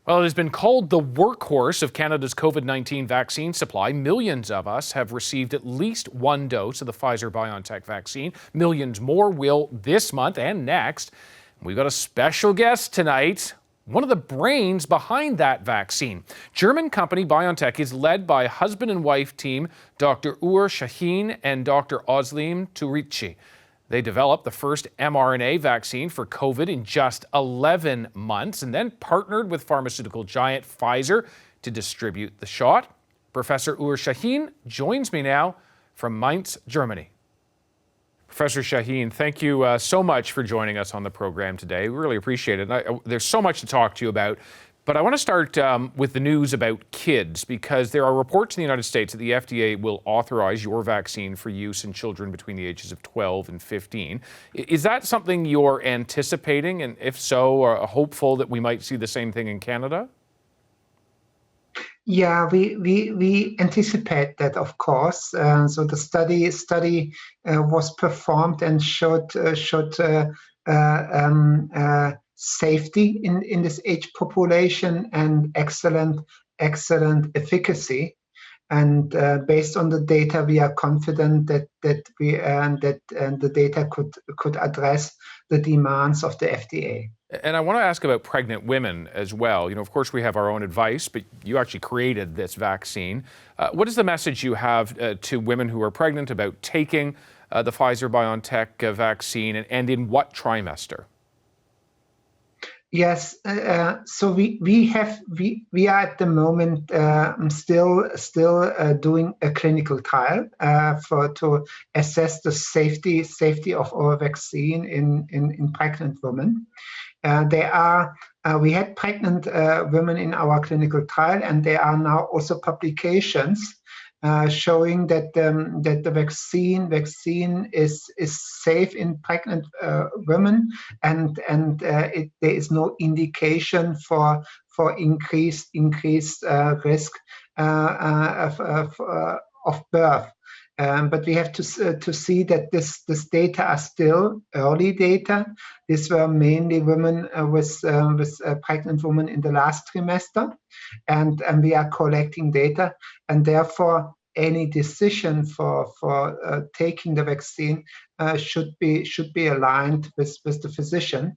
Well, it has been called the workhorse of Canada's COVID-19 vaccine supply. Millions of us have received at least one dose of the Pfizer-BioNTech vaccine. Millions more will this month and next. We've got a special guest tonight, one of the brains behind that vaccine. German company BioNTech is led by husband and wife team Dr. Uğur Şahin and Dr. Özlem Türeci. They developed the first mRNA vaccine for COVID in just 11 months and then partnered with pharmaceutical giant Pfizer to distribute the shot. Professor Uğur Şahin joins me now from Mainz, Germany. Professor Şahin, thank you so much for joining us on the program today. We really appreciate it. There's so much to talk to you about. But I want to start with the news about kids, because there are reports in the United States that the FDA will authorize your vaccine for use in children between the ages of 12 and 15. Is that something you're anticipating? And if so, are hopeful that we might see the same thing in Canada? Yeah, we anticipate that, of course. So the study was performed and showed safety in this age population and excellent efficacy. And based on the data, we are confident that the data could address the demands of the FDA. And I want to ask about pregnant women as well. You know, of course, we have our own advice, but you actually created this vaccine. What is the message you have to women who are pregnant about taking the Pfizer-BioNTech vaccine, and in what trimester? Yes, so we are at the moment still doing a clinical trial to assess the safety of our vaccine in pregnant women. We had pregnant women in our clinical trial, and there are now also publications showing that the vaccine is safe in pregnant women, and there is no indication for increased risk of birth. But we have to see that this data are still early data. These were mainly women with pregnant women in the last trimester, and we are collecting data, and therefore any decision for taking the vaccine should be aligned with the physician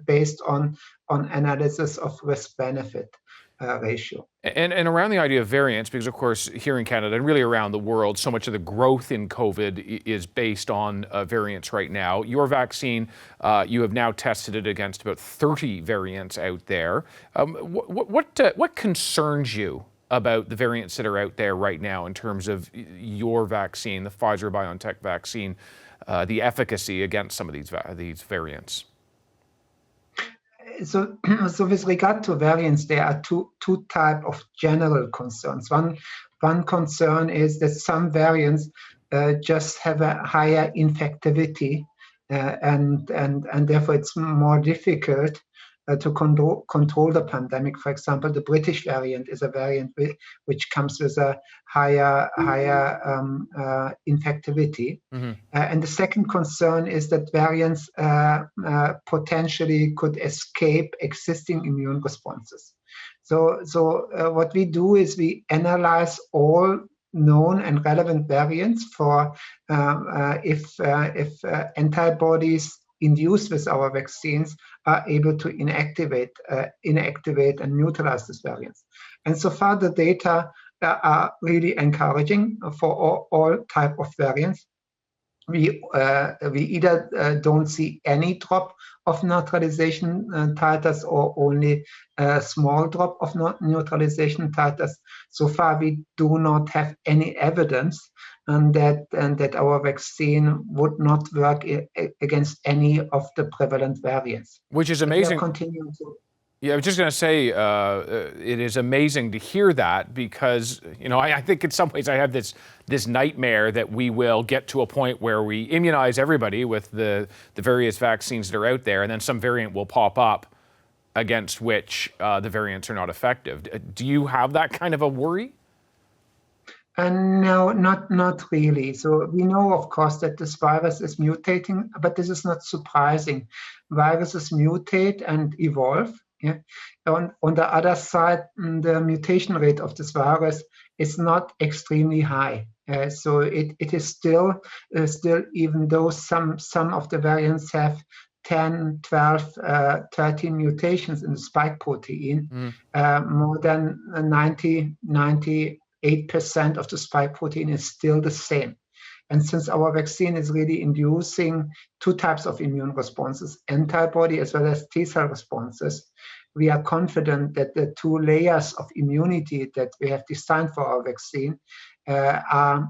based on analysis of risk-benefit ratio. And around the idea of variants, because of course here in Canada and really around the world, so much of the growth in COVID is based on variants right now. Your vaccine, you have now tested it against about 30 variants out there. What concerns you about the variants that are out there right now in terms of your vaccine, the Pfizer-BioNTech vaccine, the efficacy against some of these variants? So with regard to variants, there are two types of general concerns. One concern is that some variants just have a higher infectivity, and therefore it's more difficult to control the pandemic. For example, the British variant is a variant which comes with a higher infectivity. Mm-hmm. And the second concern is that variants potentially could escape existing immune responses. So what we do is we analyze all known and relevant variants for if antibodies induced with our vaccines are able to inactivate and neutralize these variants. And so far the data are really encouraging for all type of variants. We either don't see any drop of neutralization titers or only a small drop of neutralization titers. So far we do not have any evidence that our vaccine would not work against any of the prevalent variants. Which is amazing. Yeah, I was just going to say, it is amazing to hear that, because I think in some ways I have this nightmare that we will get to a point where we immunize everybody with the various vaccines that are out there, and then some variant will pop up against which the variants are not effective. Do you have that kind of a worry? No, not really. So we know, of course, that this virus is mutating, but this is not surprising. Viruses mutate and evolve Yeah. On the other side, the mutation rate of this virus is not extremely high. So it is still, even though some of the variants have 10, 12, 13 mutations in the spike protein, more than 98% of the spike protein is still the same. And since our vaccine is really inducing two types of immune responses, antibody as well as T-cell responses, we are confident that the two layers of immunity that we have designed for our vaccine are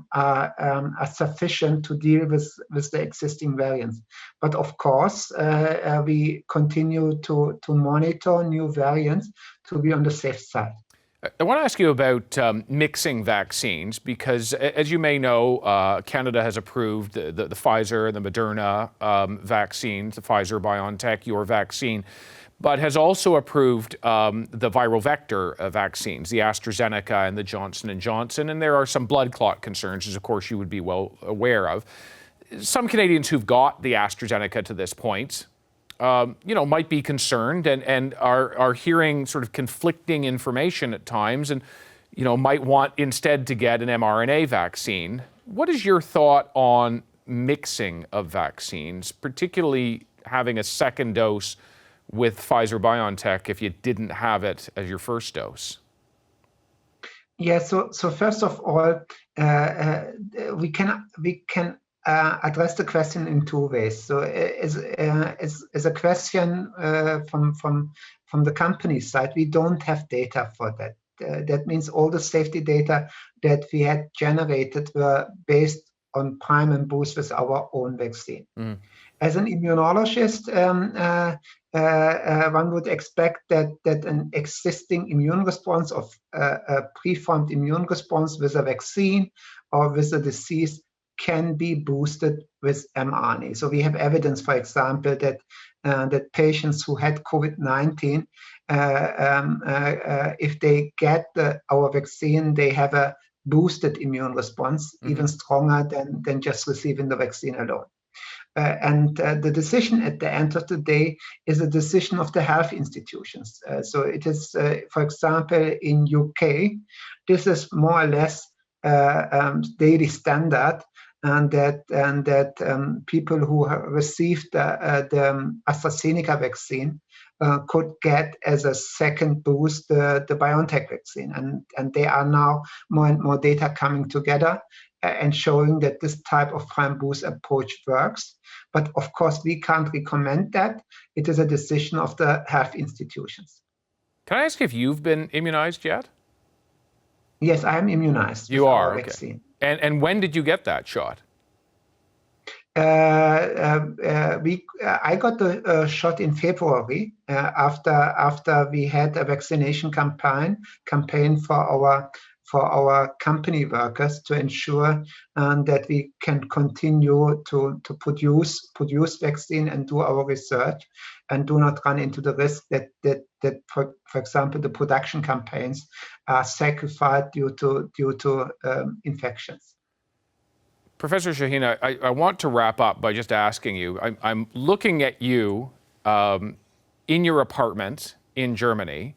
sufficient to deal with the existing variants. But of course, we continue to monitor new variants to be on the safe side. I want to ask you about mixing vaccines because, as you may know, Canada has approved the Pfizer and the Moderna vaccines, the Pfizer, BioNTech, your vaccine, but has also approved the viral vector vaccines, the AstraZeneca and the Johnson & Johnson, and there are some blood clot concerns, as of course you would be well aware of. Some Canadians who've got the AstraZeneca to this point might be concerned and are hearing sort of conflicting information at times and, might want instead to get an mRNA vaccine. What is your thought on mixing of vaccines, particularly having a second dose with Pfizer-BioNTech if you didn't have it as your first dose? Yeah, so first of all, we can address the question in two ways. So as a question from the company side, we don't have data for that. That means all the safety data that we had generated were based on prime and boost with our own vaccine. As an immunologist, one would expect that an existing immune response of a preformed immune response with a vaccine or with a disease can be boosted with mRNA. So we have evidence, for example, that patients who had COVID-19, if they get our vaccine, they have a boosted immune response, even stronger than just receiving the vaccine alone. And the decision at the end of the day is a decision of the health institutions. So it is, for example, in UK, this is more or less daily standard, and that people who received the AstraZeneca vaccine could get as a second boost the BioNTech vaccine. And there are now more and more data coming together and showing that this type of prime boost approach works. But of course, we can't recommend that. It is a decision of the health institutions. Can I ask if you've been immunized yet? Yes, I am immunized. You are, okay. Vaccine. And when did you get that shot? I got the shot in February after we had a vaccination campaign for our company workers to ensure that we can continue to produce vaccine and do our research and do not run into the risk that for example, the production campaigns are sacrificed due to infections. Professor Şahin, I want to wrap up by just asking you, I'm looking at you in your apartment in Germany,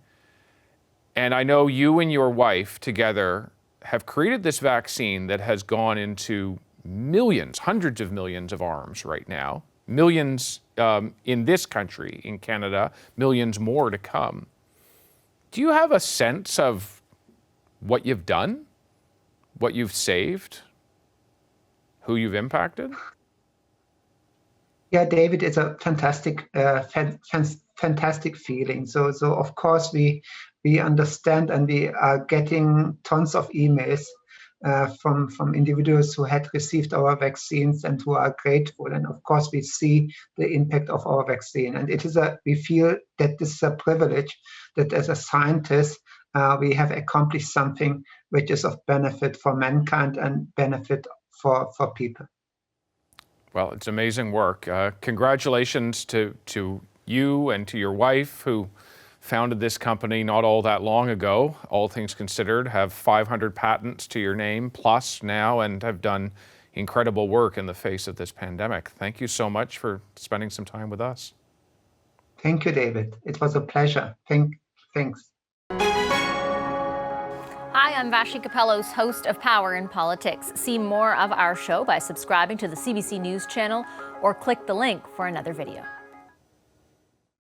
and I know you and your wife together have created this vaccine that has gone into millions, hundreds of millions of arms right now, millions in this country, in Canada, millions more to come. Do you have a sense of what you've done, what you've saved, who you've impacted? Yeah, David, it's a fantastic, fantastic feeling. So of course we understand, and we are getting tons of emails from individuals who had received our vaccines and who are grateful. And of course we see the impact of our vaccine. And we feel that this is a privilege that as a scientist we have accomplished something which is of benefit for mankind and benefit for people. Well, it's amazing work. Congratulations to you and to your wife, who founded this company not all that long ago, all things considered, have 500 patents to your name plus now, and have done incredible work in the face of this pandemic. Thank you so much for spending some time with us. Thank you, David. It was a pleasure. Thanks. Hi, I'm Vashi Capellos, host of Power in Politics. See more of our show by subscribing to the CBC News channel or click the link for another video.